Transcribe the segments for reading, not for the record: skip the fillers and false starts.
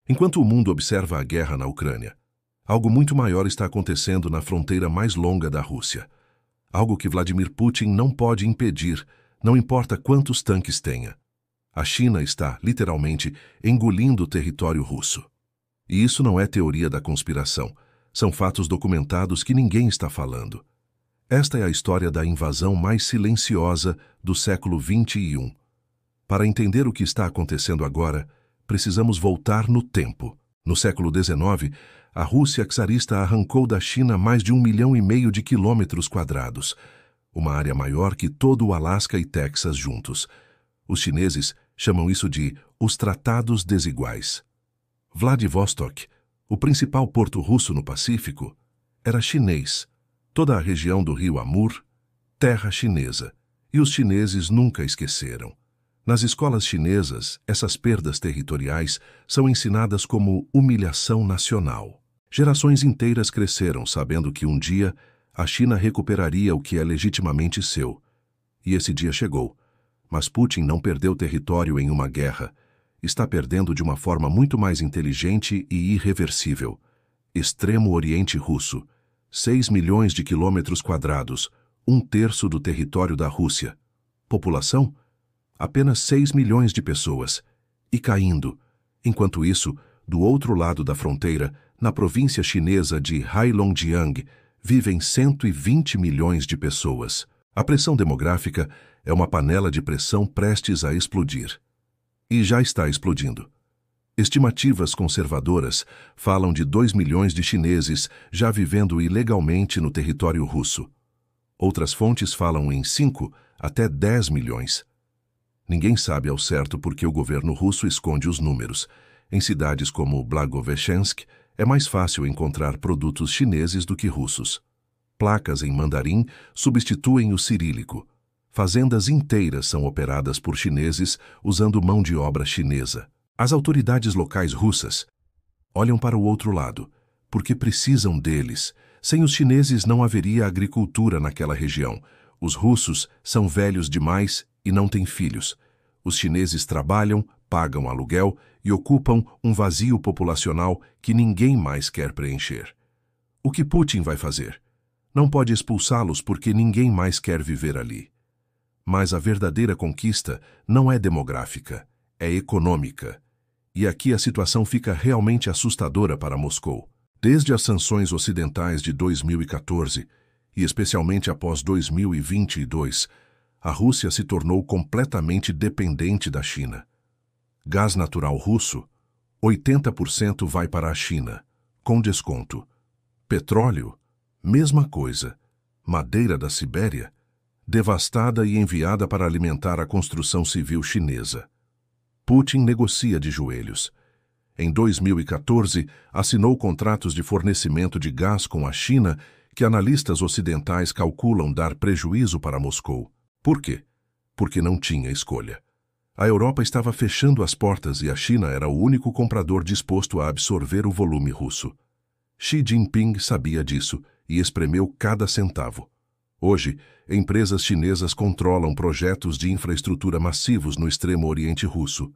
Enquanto o mundo observa a guerra na Ucrânia, algo muito maior está acontecendo na fronteira mais longa da Rússia. Algo que Vladimir Putin não pode impedir, não importa quantos tanques tenha. A China está, literalmente, engolindo o território russo. E isso não é teoria da conspiração. São fatos documentados que ninguém está falando. Esta é a história da invasão mais silenciosa do século XXI. Para entender o que está acontecendo agora, precisamos voltar no tempo. No século XIX, a Rússia czarista arrancou da China mais de 1,5 milhão de quilômetros quadrados, uma área maior que todo o Alasca e Texas juntos. Os chineses chamam isso de os Tratados Desiguais. Vladivostok, o principal porto russo no Pacífico, era chinês. Toda a região do rio Amur, terra chinesa. E os chineses nunca esqueceram. Nas escolas chinesas, essas perdas territoriais são ensinadas como humilhação nacional. Gerações inteiras cresceram sabendo que um dia a China recuperaria o que é legitimamente seu. E esse dia chegou. Mas Putin não perdeu território em uma guerra. Está perdendo de uma forma muito mais inteligente e irreversível. Extremo Oriente Russo. 6 milhões de quilômetros quadrados, 1/3 do território da Rússia. População? Apenas 6 milhões de pessoas. E caindo. Enquanto isso, do outro lado da fronteira, na província chinesa de Heilongjiang, vivem 120 milhões de pessoas. A pressão demográfica é uma panela de pressão prestes a explodir. E já está explodindo. Estimativas conservadoras falam de 2 milhões de chineses já vivendo ilegalmente no território russo. Outras fontes falam em 5 até 10 milhões. Ninguém sabe ao certo por que o governo russo esconde os números. Em cidades como Blagoveshchensk, é mais fácil encontrar produtos chineses do que russos. Placas em mandarim substituem o cirílico. Fazendas inteiras são operadas por chineses usando mão de obra chinesa. As autoridades locais russas olham para o outro lado, porque precisam deles. Sem os chineses não haveria agricultura naquela região. Os russos são velhos demais e não têm filhos. Os chineses trabalham, pagam aluguel e ocupam um vazio populacional que ninguém mais quer preencher. O que Putin vai fazer? Não pode expulsá-los porque ninguém mais quer viver ali. Mas a verdadeira conquista não é demográfica, é econômica. E aqui a situação fica realmente assustadora para Moscou. Desde as sanções ocidentais de 2014, e especialmente após 2022, a Rússia se tornou completamente dependente da China. Gás natural russo, 80% vai para a China, com desconto. Petróleo, mesma coisa. Madeira da Sibéria, devastada e enviada para alimentar a construção civil chinesa. Putin negocia de joelhos. Em 2014, assinou contratos de fornecimento de gás com a China que analistas ocidentais calculam dar prejuízo para Moscou. Por quê? Porque não tinha escolha. A Europa estava fechando as portas e a China era o único comprador disposto a absorver o volume russo. Xi Jinping sabia disso e espremeu cada centavo. Hoje, empresas chinesas controlam projetos de infraestrutura massivos no extremo oriente russo.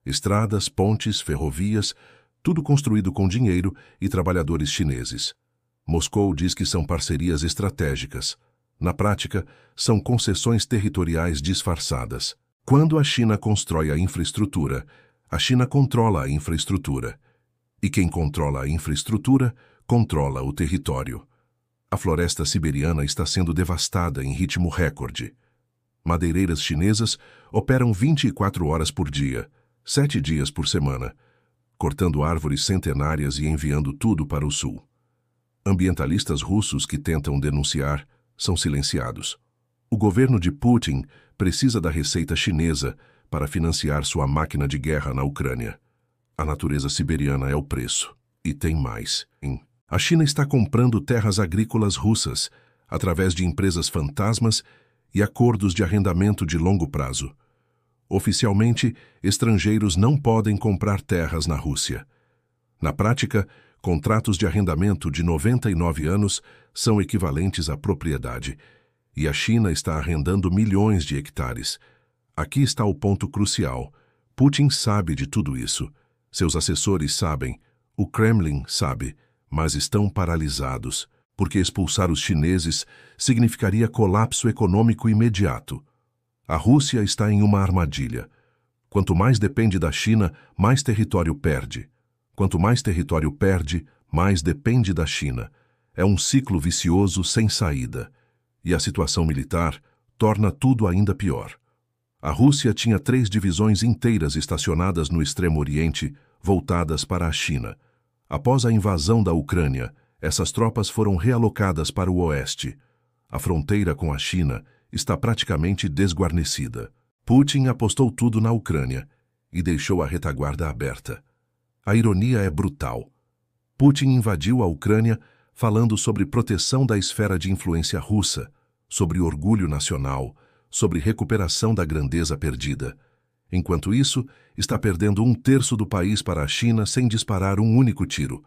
Estradas, pontes, ferrovias, tudo construído com dinheiro e trabalhadores chineses. Moscou diz que são parcerias estratégicas. Na prática, são concessões territoriais disfarçadas. Quando a China constrói a infraestrutura, a China controla a infraestrutura. E quem controla a infraestrutura, controla o território. A floresta siberiana está sendo devastada em ritmo recorde. Madeireiras chinesas operam 24 horas por dia, 7 dias por semana, cortando árvores centenárias e enviando tudo para o sul. Ambientalistas russos que tentam denunciar são silenciados. O governo de Putin precisa da receita chinesa para financiar sua máquina de guerra na Ucrânia. A natureza siberiana é o preço. E tem mais. A China está comprando terras agrícolas russas através de empresas fantasmas e acordos de arrendamento de longo prazo. Oficialmente, estrangeiros não podem comprar terras na Rússia. Na prática, contratos de arrendamento de 99 anos são equivalentes à propriedade, e a China está arrendando milhões de hectares. Aqui está o ponto crucial. Putin sabe de tudo isso, Seus assessores sabem, o Kremlin sabe, mas estão paralisados, porque expulsar os chineses significaria colapso econômico imediato. A Rússia está em uma armadilha. Quanto mais depende da China, mais território perde. Quanto mais território perde, mais depende da China. É um ciclo vicioso sem saída. E a situação militar torna tudo ainda pior. A Rússia tinha 3 divisões inteiras estacionadas no Extremo Oriente, voltadas para a China. Após a invasão da Ucrânia, essas tropas foram realocadas para o oeste. A fronteira com a China está praticamente desguarnecida. Putin apostou tudo na Ucrânia e deixou a retaguarda aberta. A ironia é brutal. Putin invadiu a Ucrânia falando sobre proteção da esfera de influência russa, sobre orgulho nacional, sobre recuperação da grandeza perdida. Enquanto isso, está perdendo 1/3 do país para a China sem disparar um único tiro.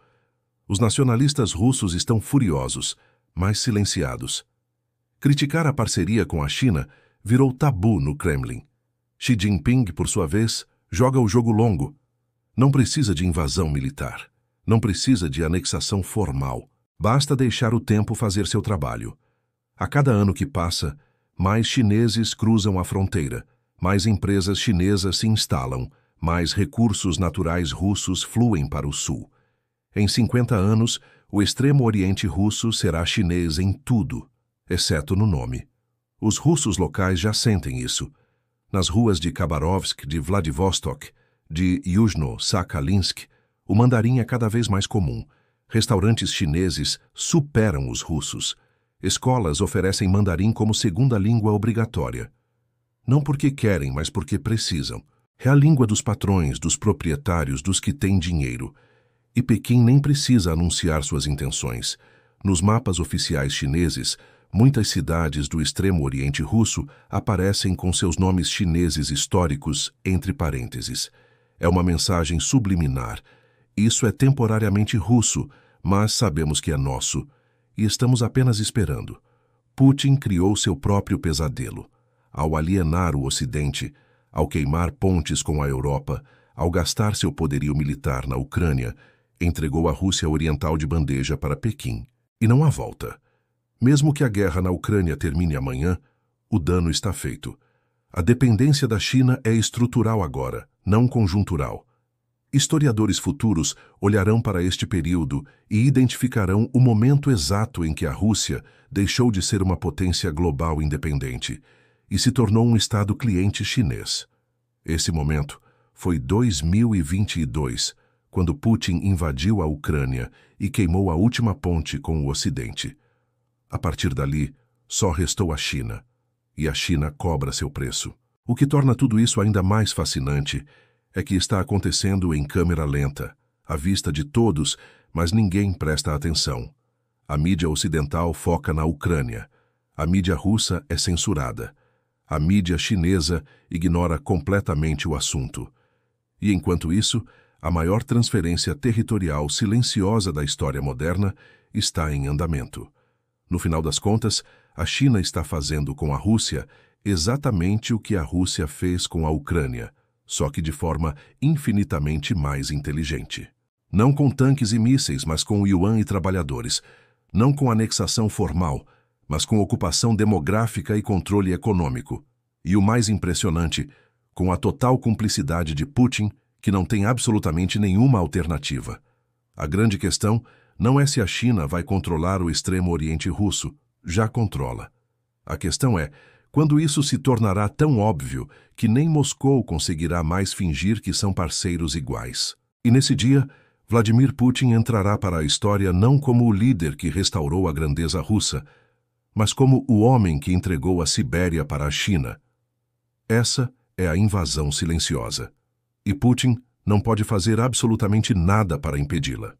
Os nacionalistas russos estão furiosos, mas silenciados. Criticar a parceria com a China virou tabu no Kremlin. Xi Jinping, por sua vez, joga o jogo longo. Não precisa de invasão militar. Não precisa de anexação formal. Basta deixar o tempo fazer seu trabalho. A cada ano que passa, mais chineses cruzam a fronteira, mais empresas chinesas se instalam, mais recursos naturais russos fluem para o sul. Em 50 anos, o Extremo Oriente russo será chinês em tudo, exceto no nome. Os russos locais já sentem isso. Nas ruas de Khabarovsk, de Vladivostok, de Yuzhno-Sakhalinsk, o mandarim é cada vez mais comum. Restaurantes chineses superam os russos. Escolas oferecem mandarim como segunda língua obrigatória. Não porque querem, mas porque precisam. É a língua dos patrões, dos proprietários, dos que têm dinheiro. E Pequim nem precisa anunciar suas intenções. Nos mapas oficiais chineses, muitas cidades do Extremo Oriente russo aparecem com seus nomes chineses históricos entre parênteses. É uma mensagem subliminar. Isso é temporariamente russo, mas sabemos que é nosso. E estamos apenas esperando. Putin criou seu próprio pesadelo. Ao alienar o Ocidente, ao queimar pontes com a Europa, ao gastar seu poderio militar na Ucrânia, entregou a Rússia Oriental de bandeja para Pequim. E não há volta. Mesmo que a guerra na Ucrânia termine amanhã, o dano está feito. A dependência da China é estrutural agora, não conjuntural. Historiadores futuros olharão para este período e identificarão o momento exato em que a Rússia deixou de ser uma potência global independente e se tornou um Estado cliente chinês. Esse momento foi 2022, quando Putin invadiu a Ucrânia e queimou a última ponte com o Ocidente. A partir dali, só restou a China, e a China cobra seu preço. O que torna tudo isso ainda mais fascinante é que está acontecendo em câmera lenta, à vista de todos, mas ninguém presta atenção. A mídia ocidental foca na Ucrânia. A mídia russa é censurada. A mídia chinesa ignora completamente o assunto. E enquanto isso, a maior transferência territorial silenciosa da história moderna está em andamento. No final das contas, a China está fazendo com a Rússia exatamente o que a Rússia fez com a Ucrânia, só que de forma infinitamente mais inteligente. Não com tanques e mísseis, mas com yuan e trabalhadores. Não com anexação formal, mas com ocupação demográfica e controle econômico. E o mais impressionante, com a total cumplicidade de Putin, que não tem absolutamente nenhuma alternativa. A grande questão não é se a China vai controlar o Extremo Oriente russo, já controla. A questão é, quando isso se tornará tão óbvio que nem Moscou conseguirá mais fingir que são parceiros iguais. E nesse dia, Vladimir Putin entrará para a história não como o líder que restaurou a grandeza russa, mas como o homem que entregou a Sibéria para a China. Essa é a invasão silenciosa. E Putin não pode fazer absolutamente nada para impedi-la.